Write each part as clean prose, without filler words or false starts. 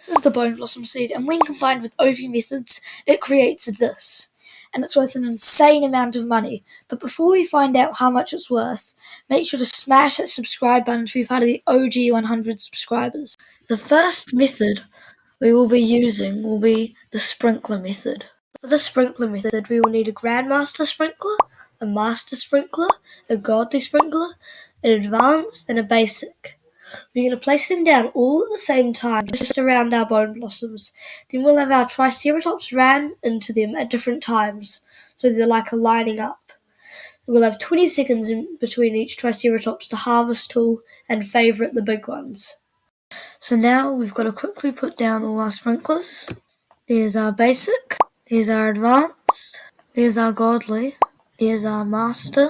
This is the bone blossom seed, and when combined with OP methods, it creates this. And it's worth an insane amount of money. But before we find out how much it's worth, make sure to smash that subscribe button to be part of the OG 100 subscribers. The first method we will be using will be the sprinkler method. For the sprinkler method, we will need a Grandmaster sprinkler, a Master sprinkler, a Godly sprinkler, an Advanced, and a Basic. We're going to place them down all at the same time, just around our bone blossoms. Then we'll have our Triceratops ram into them at different times, so they're like lining up. We'll have 20 seconds in between each Triceratops to harvest tool and favourite the big ones. So now we've got to quickly put down all our sprinklers. There's our Basic, there's our Advanced, there's our Godly, there's our Master,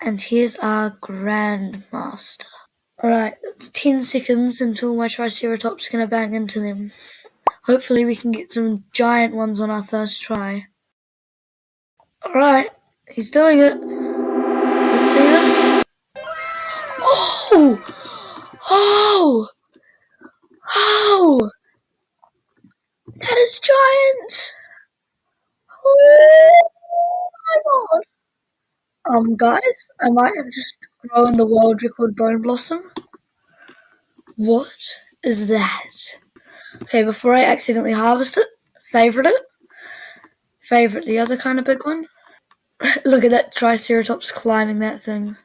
and here's our Grandmaster. Alright, it's 10 seconds until my Triceratops are going to bang into them. Hopefully we can get some giant ones on our first try. Alright, he's doing it. Let's see this. Oh! Oh! Oh! That is giant! Oh my god! Guys, I might have just grown the world record bone blossom. What is that? Okay, before I accidentally harvest it, favourite the other kind of big one. Look at that Triceratops climbing that thing.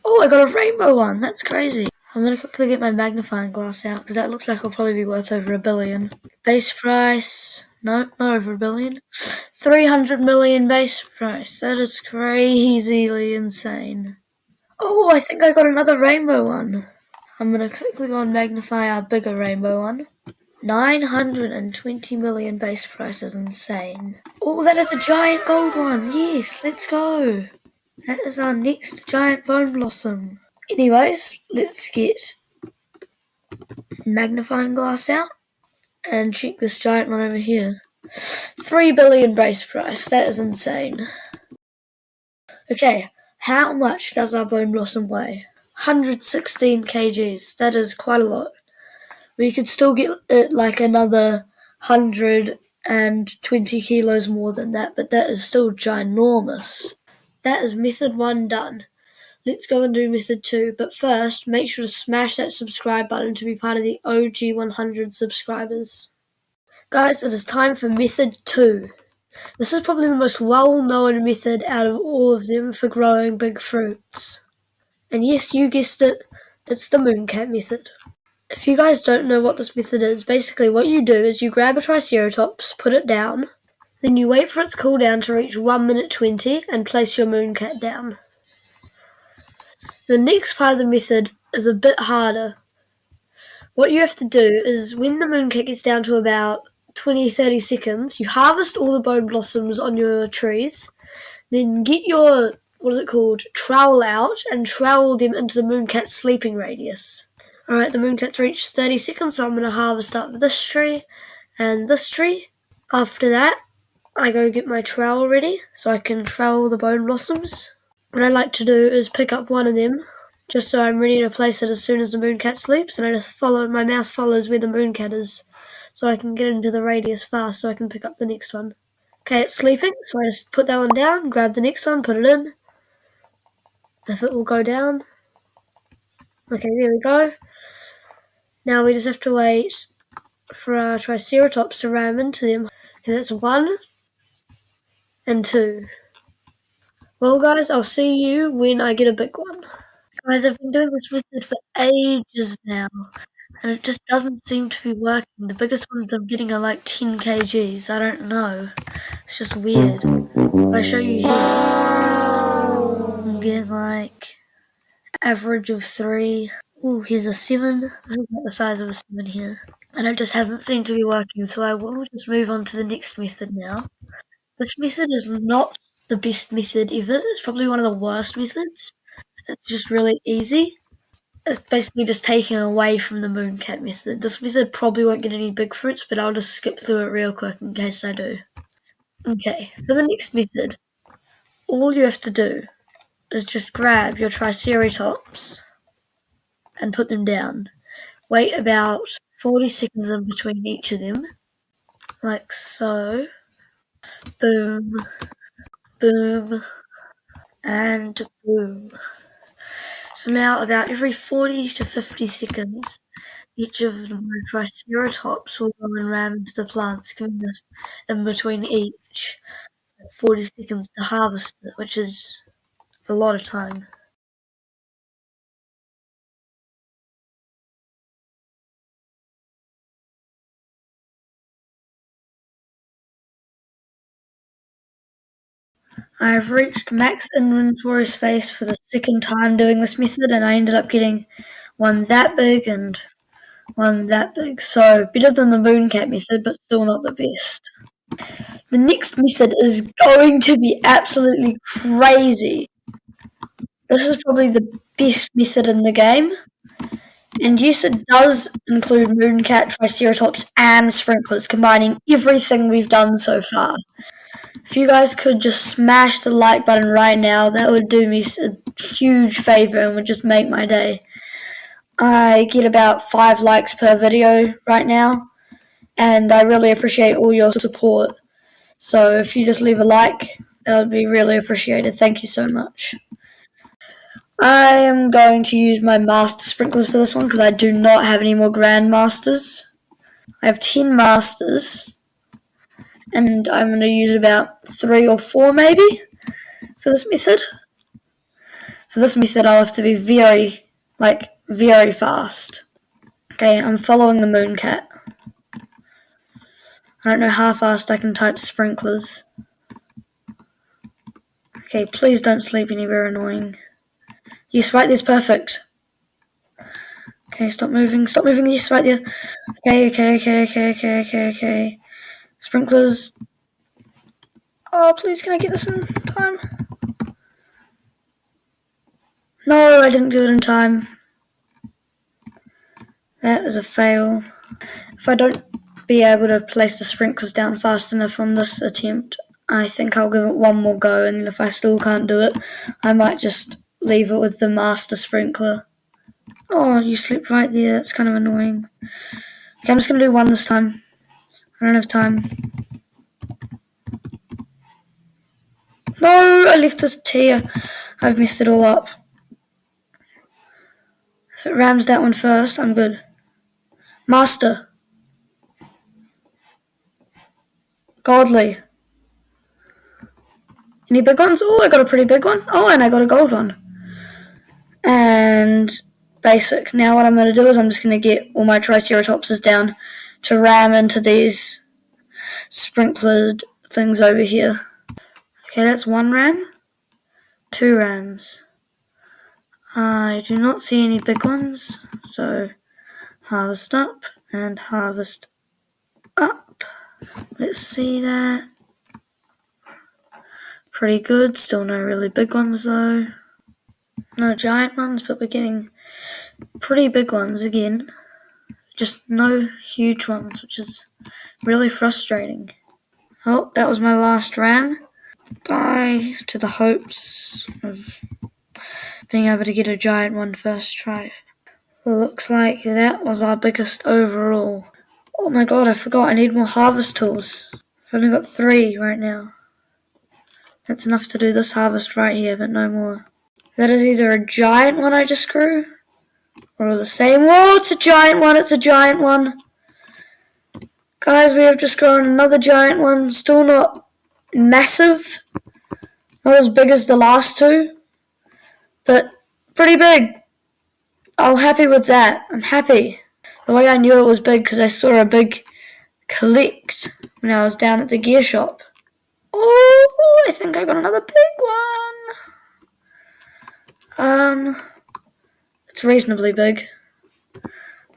Oh, I got a rainbow one. That's crazy. I'm going to quickly get my magnifying glass out because that looks like it'll probably be worth over $1 billion. Base price. No, not over $1 billion. 300 million base price. That is crazily insane. Oh, I think I got another rainbow one. I'm going to quickly go and magnify our bigger rainbow one. 920 million base price is insane. Oh, that is a giant gold one. Yes, let's go. That is our next giant bone blossom. Anyways, let's get magnifying glass out and check this giant one over here. 3 billion base price. That is insane. Okay, how much does our bone blossom weigh? 116 kgs. That is quite a lot. We could still get it like another 120 kilos more than that, but that is still ginormous. That is method 1 done. Let's go and do method 2, but first, make sure to smash that subscribe button to be part of the OG 100 subscribers. Guys, it is time for method 2. This is probably the most well-known method out of all of them for growing big fruits. And yes, you guessed it, it's the mooncat method. If you guys don't know what this method is, basically what you do is you grab a Triceratops, put it down, then you wait for its cooldown to reach 1 minute 20 and place your mooncat down. The next part of the method is a bit harder. What you have to do is when the mooncat gets down to about 20-30 seconds, you harvest all the bone blossoms on your trees, then get your, trowel out and trowel them into the mooncat's sleeping radius. Alright, the mooncat's reached 30 seconds, so I'm going to harvest up this tree and this tree. After that, I go get my trowel ready so I can trowel the bone blossoms. What I like to do is pick up one of them, just so I'm ready to place it as soon as the mooncat sleeps, and I just my mouse follows where the mooncat is, so I can get into the radius fast so I can pick up the next one. Okay, it's sleeping, so I just put that one down, grab the next one, put it in. If it will go down. Okay, there we go. Now we just have to wait for our Triceratops to ram into them. And it's 1 and 2. Well guys, I'll see you when I get a big one. Guys, I've been doing this method for ages now, and it just doesn't seem to be working. The biggest ones I'm getting are like 10 kgs. I don't know. It's just weird. If I show you here, I'm getting like average of 3. Ooh, here's a 7. This is about the size of a 7 here. And it just hasn't seemed to be working, so I will just move on to the next method now. This method is not the best method ever. It's probably one of the worst methods. It's just really easy. It's basically just taking away from the mooncat method. This method probably won't get any big fruits, but I'll just skip through it real quick in case I do. Okay, for the next method, all you have to do is just grab your Triceratops and put them down. Wait about 40 seconds in between each of them, like so. Boom, boom, and boom. So now about every 40 to 50 seconds, each of the triceratops will go and ram into the plants, giving us in between each 40 seconds to harvest it, which is a lot of time. I've reached max inventory space for the second time doing this method, and I ended up getting one that big and one that big. So better than the mooncat method, but still not the best. The next method is going to be absolutely crazy. This is probably the best method in the game. And yes, it does include mooncat, triceratops, and sprinklers, combining everything we've done so far. If you guys could just smash the like button right now, that would do me a huge favor and would just make my day. I get about 5 likes per video right now, and I really appreciate all your support. So if you just leave a like, that would be really appreciated. Thank you so much. I am going to use my master sprinklers for this one because I do not have any more grandmasters. I have 10 masters, and I'm going to use about 3 or 4 maybe for this method. For this method, I'll have to be very fast. Okay, I'm following the mooncat. I don't know how fast I can type sprinklers. Okay, please don't sleep anywhere annoying. Yes, right there's perfect. Okay, stop moving, yes, right there. Okay. Sprinklers. Oh, please, can I get this in time? No, I didn't do it in time. That is a fail. If I don't be able to place the sprinklers down fast enough on this attempt, I think I'll give it one more go, and if I still can't do it, I might just leave it with the master sprinkler. Oh, you slipped right there. That's kind of annoying. Okay, I'm just going to do one this time. I don't have time. No, I left this tier. I've messed it all up. If it rams that one first, I'm good. Master. Godly. Any big ones? Oh, I got a pretty big one. Oh, and I got a gold one. And basic. Now what I'm going to do is I'm just going to get all my triceratopses down to ram into these sprinklered things over here. Okay, that's 1 ram. 2 rams. I do not see any big ones, so harvest up and harvest up. Let's see that. Pretty good. Still no really big ones though. No giant ones, but we're getting pretty big ones again. Just no huge ones, which is really frustrating. Oh, that was my last ram. Bye to the hopes of being able to get a giant one first try. Looks like that was our biggest overall. Oh my god, I forgot I need more harvest tools. I've only got 3 right now. That's enough to do this harvest right here, but no more. That is either a giant one I just grew, or the same. Whoa, it's a giant one. Guys, we have just grown another giant one. Still not massive. Not as big as the last 2, but pretty big. I'm happy with that. I'm happy. The way I knew it was big because I saw a big collect when I was down at the gear shop. Oh, I think I got another big one. It's reasonably big.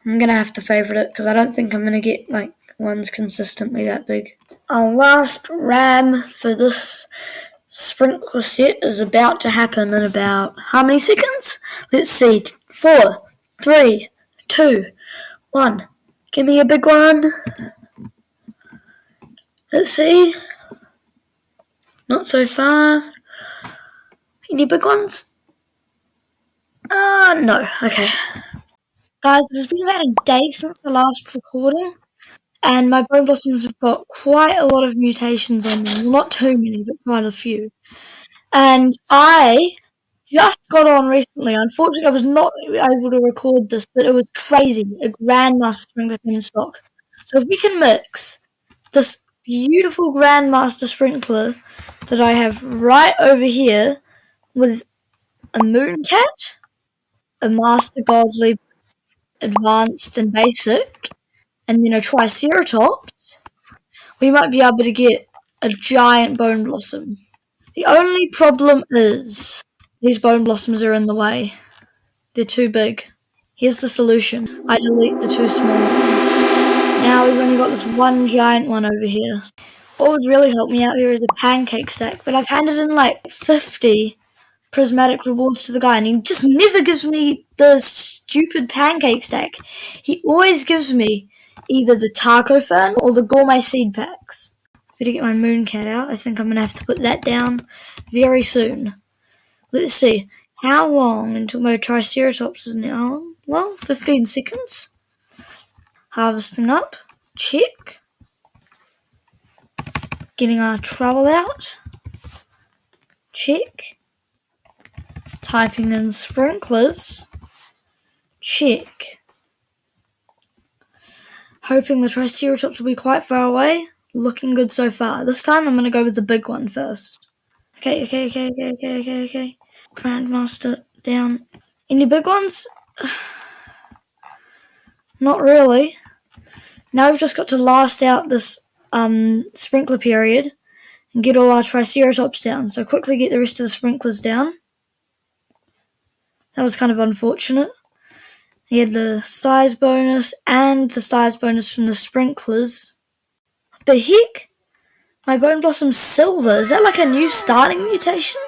I'm gonna have to favourite it because I don't think I'm gonna get ones consistently that big. Our last ram for this sprinkler set is about to happen in about how many seconds? Let's see. 4, 3, 2, 1. Give me a big one. Let's see. Not so far. Any big ones? No. Okay. Guys, it's been about a day since the last recording, and my bone blossoms have got quite a lot of mutations on them. Well, not too many, but quite a few. And I just got on recently. Unfortunately, I was not able to record this, but it was crazy. A Grandmaster sprinkler came in stock. So if we can mix this beautiful Grandmaster sprinkler that I have right over here with a Mooncat, a Master Godly Advanced and Basic, and then a Triceratops, we might be able to get a giant bone blossom. The only problem is these bone blossoms are in the way. They're too big. Here's the solution. I delete the two smaller ones. Now we've only got this one giant one over here. What would really help me out here is a pancake stack, but I've handed in like 50 prismatic rewards to the guy, and he just never gives me the stupid pancake stack. He always gives me either the taco fern or the gourmet seed packs. Better get my Mooncat out. I think I'm going to have to put that down very soon. Let's see. How long until my Triceratops is now? Well, 15 seconds. Harvesting up. Check. Getting our trowel out. Check. Typing in sprinklers. Check. Hoping the Triceratops will be quite far away. Looking good so far. This time I'm going to go with the big one first. Okay. Grandmaster down. Any big ones? Not really. Now we've just got to last out this sprinkler period and get all our Triceratops down. So quickly get the rest of the sprinklers down. That was kind of unfortunate. He had the size bonus and the size bonus from the sprinklers. What the heck? My Bone Blossom's silver. Is that like a new starting mutation?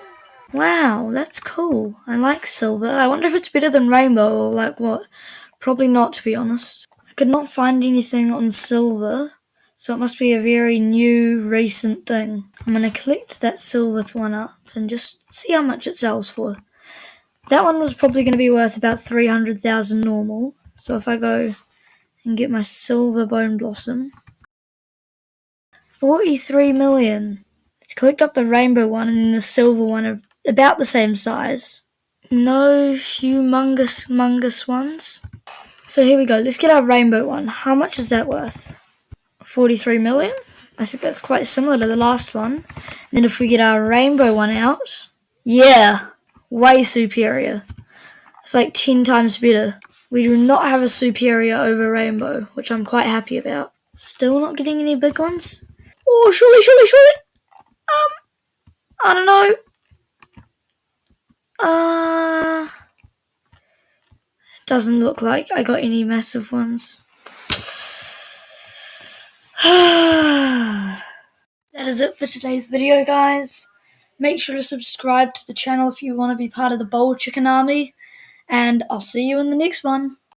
Wow, that's cool. I like silver. I wonder if it's better than rainbow or like what? Probably not, to be honest. I could not find anything on silver, so it must be a very new, recent thing. I'm going to collect that silver one up and just see how much it sells for. That one was probably going to be worth about 300,000 normal. So if I go and get my silver Bone Blossom, 43 million. Let's collect up the rainbow one and then the silver one are about the same size. No humongous ones. So here we go. Let's get our rainbow one. How much is that worth? 43 million? I think that's quite similar to the last one. And then if we get our rainbow one out, yeah, way superior. It's like 10 times better. We do not have a superior over rainbow, which I'm quite happy about. Still not getting any big ones? Oh, surely. I don't know. Doesn't look like I got any massive ones. That is it for today's video, guys. Make sure to subscribe to the channel if you want to be part of the Bold Chicken Army, and I'll see you in the next one.